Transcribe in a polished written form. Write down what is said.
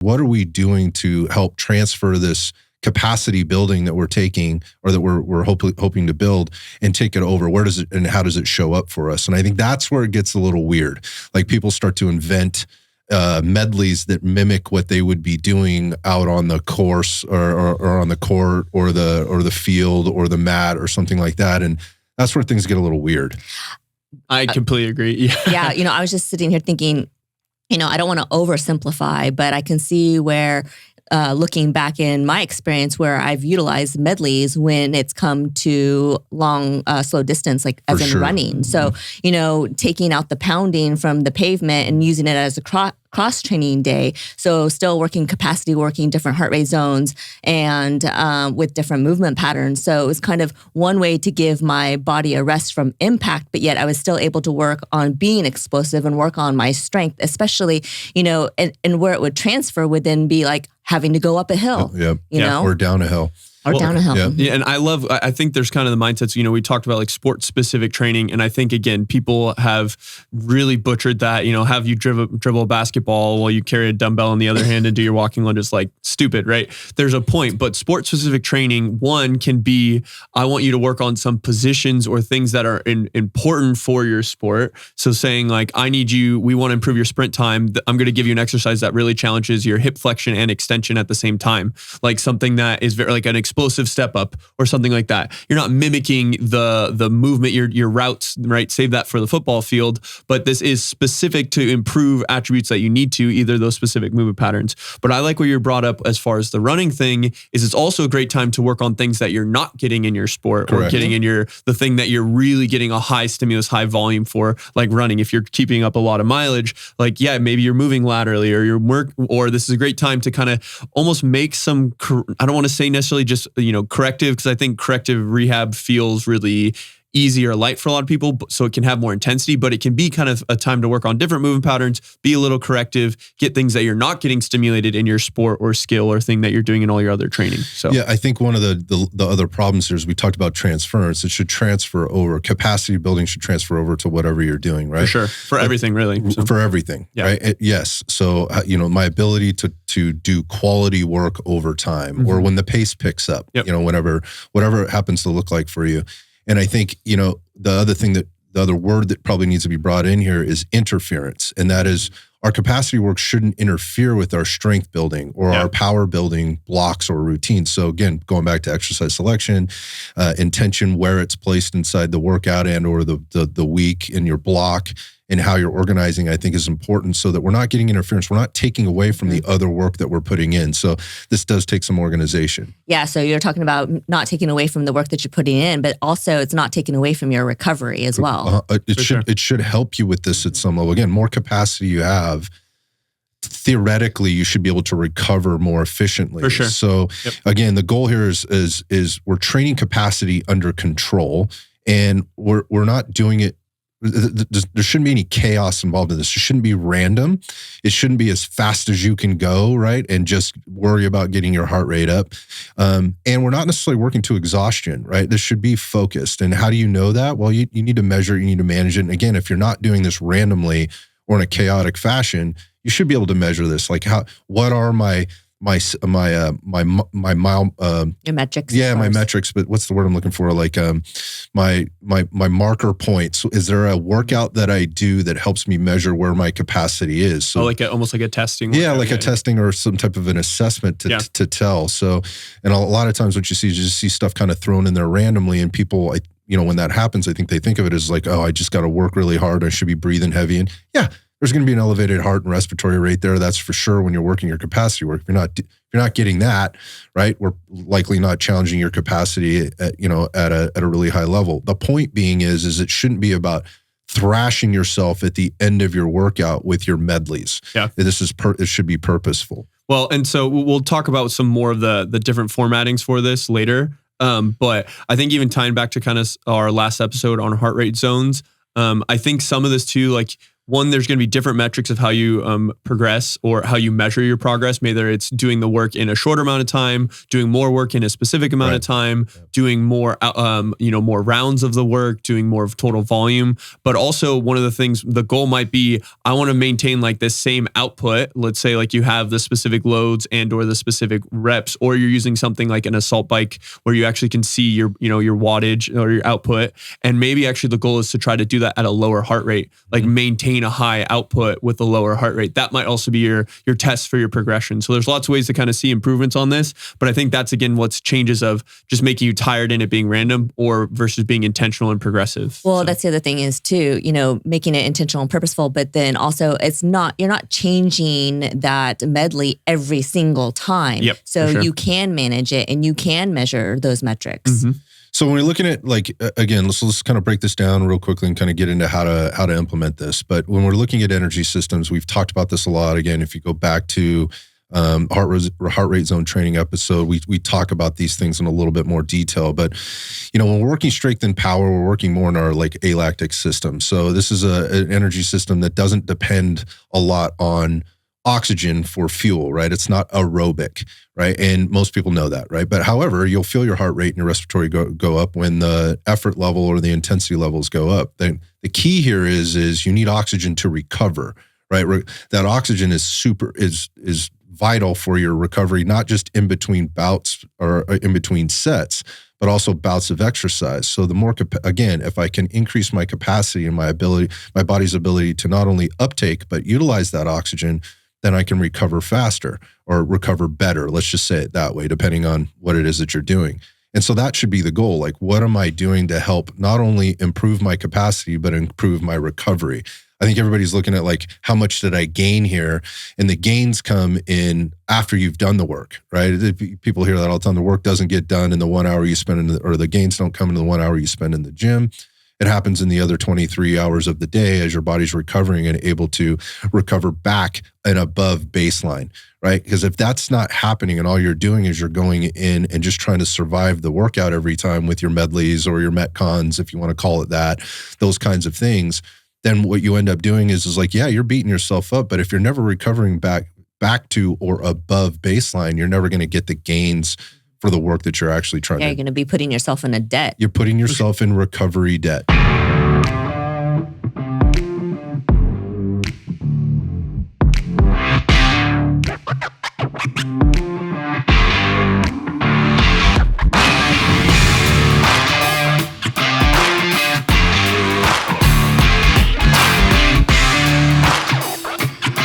What are we doing to help transfer this capacity building that we're taking, or that we're hoping to build, and take it over? Where does it, and how does it show up for us? And I think that's where it gets a little weird. Like, people start to invent medleys that mimic what they would be doing out on the course or on the court or the field or the mat or something like that. And that's where things get a little weird. I completely agree. Yeah. I was just sitting here thinking, I don't want to oversimplify, but I can see where, looking back in my experience, where I've utilized medleys when it's come to long, slow distance, like as in running. So, taking out the pounding from the pavement and using it as a cross training day. So still working capacity, working different heart rate zones, and with different movement patterns. So it was kind of one way to give my body a rest from impact, but yet I was still able to work on being explosive and work on my strength, especially, and where it would transfer would then be like having to go up a hill, or down a hill. Or down a hill. Yeah, and I think there's kind of the mindsets, we talked about like sport specific training. And I think, again, people have really butchered that, have you dribble a basketball while you carry a dumbbell in the other hand and do your walking lunges, like stupid, right? There's a point, but sport specific training, one can be, I want you to work on some positions or things that are important for your sport. So saying like, we want to improve your sprint time. I'm going to give you an exercise that really challenges your hip flexion and extension at the same time. Like something that is very like an explosive step up or something like that. You're not mimicking the movement, your routes, right? Save that for the football field. But this is specific to improve attributes that you need to, either those specific movement patterns. But I like what you brought up as far as the running thing is, it's also a great time to work on things that you're not getting in your sport. Correct. Or getting in the thing that you're really getting a high stimulus, high volume for, like running. If you're keeping up a lot of mileage, like, maybe you're moving laterally, or this is a great time to kind of almost make some, I don't want to say necessarily just, corrective, because I think corrective rehab feels really easy or light for a lot of people, so it can have more intensity, but it can be kind of a time to work on different movement patterns, be a little corrective, get things that you're not getting stimulated in your sport or skill or thing that you're doing in all your other training. So I think one of the other problems here is we talked about transference. It should transfer over. Capacity building should transfer over to whatever you're doing, right? For sure. For everything, really. So. For everything, right? Yes. So, my ability to do quality work over time, or when the pace picks up, whatever it happens to look like for you. And I think, the other word that probably needs to be brought in here is interference. And that is, our capacity work shouldn't interfere with our strength building or our power building blocks or routines. So again, going back to exercise selection, intention, where it's placed inside the workout and or the week in your block, and how you're organizing, I think is important, so that we're not getting interference. We're not taking away from the other work that we're putting in. So this does take some organization. Yeah. So you're talking about not taking away from the work that you're putting in, but also it's not taking away from your recovery as well. It should help you with this at some level. Again, more capacity you have, theoretically, you should be able to recover more efficiently. For sure. So again, the goal here is we're training capacity under control, and we're not doing it. There shouldn't be any chaos involved in this. It shouldn't be random. It shouldn't be as fast as you can go, right? And just worry about getting your heart rate up. And we're not necessarily working to exhaustion, right? This should be focused. And how do you know that? Well, you need to measure it, you need to manage it. And again, if you're not doing this randomly or in a chaotic fashion, you should be able to measure this. Like, what are my mile your metrics. Yeah, my metrics, but what's the word I'm looking for? Like my marker points. Is there a workout that I do that helps me measure where my capacity is? So almost like a testing. Yeah, like a testing or some type of an assessment to tell. So, and a lot of times what you see is you just see stuff kind of thrown in there randomly, and people, when that happens, I think they think of it as like, oh, I just got to work really hard. I should be breathing heavy. And there's going to be an elevated heart and respiratory rate there. That's for sure when you're working your capacity work. If you're not getting that, right, we're likely not challenging your capacity at a really high level. The point being is it shouldn't be about thrashing yourself at the end of your workout with your medleys. Yeah. It should be purposeful. Well, and so we'll talk about some more of the different formattings for this later. But I think even tying back to kind of our last episode on heart rate zones, I think some of this too, like, one, there's going to be different metrics of how you progress or how you measure your progress. Whether it's doing the work in a shorter amount of time, doing more work in a specific amount of time, doing more, more rounds of the work, doing more of total volume. But also one of the things, the goal might be, I want to maintain like this same output. Let's say like you have the specific loads and or the specific reps, or you're using something like an assault bike where you actually can see your wattage or your output. And maybe actually the goal is to try to do that at a lower heart rate, like maintain a high output with a lower heart rate. That might also be your test for your progression. So there's lots of ways to kind of see improvements on this, but I think that's again what's changes of just making you tired and it being random or versus being intentional and progressive. Well, that's the other thing is too, making it intentional and purposeful, but then also you're not changing that medley every single time. Yep, so you can manage it and you can measure those metrics. So when we're looking at again, let's kind of break this down real quickly and kind of get into how to implement this. But when we're looking at energy systems, we've talked about this a lot. Again, if you go back to heart rate zone training episode, we talk about these things in a little bit more detail. But when we're working strength and power, we're working more in our alactic system. So this is an energy system that doesn't depend a lot on oxygen for fuel, right? It's not aerobic, right? And most people know that, right? But however, you'll feel your heart rate and your respiratory go up when the effort level or the intensity levels go up. Then the key here is you need oxygen to recover, right? That oxygen is vital for your recovery, not just in between bouts or in between sets, but also bouts of exercise. So the more, again, if I can increase my capacity and my body's ability to not only uptake, but utilize that oxygen, then I can recover faster or recover better. Let's just say it that way, depending on what it is that you're doing. And so that should be the goal. Like, what am I doing to help not only improve my capacity, but improve my recovery? I think everybody's looking at like, how much did I gain here? And the gains come in after you've done the work, right? People hear that all the time. The work doesn't get done in the 1 hour you spend or the gains don't come in the 1 hour you spend in the gym. It happens in the other 23 hours of the day as your body's recovering and able to recover back and above baseline, right? Because if that's not happening and all you're doing is you're going in and just trying to survive the workout every time with your medleys or your metcons, if you want to call it that, those kinds of things, then what you end up doing is like, yeah, you're beating yourself up. But if you're never recovering back to or above baseline, you're never going to get the gains for the work that you're actually trying to. You're going to be putting yourself in a debt. You're putting yourself in recovery debt.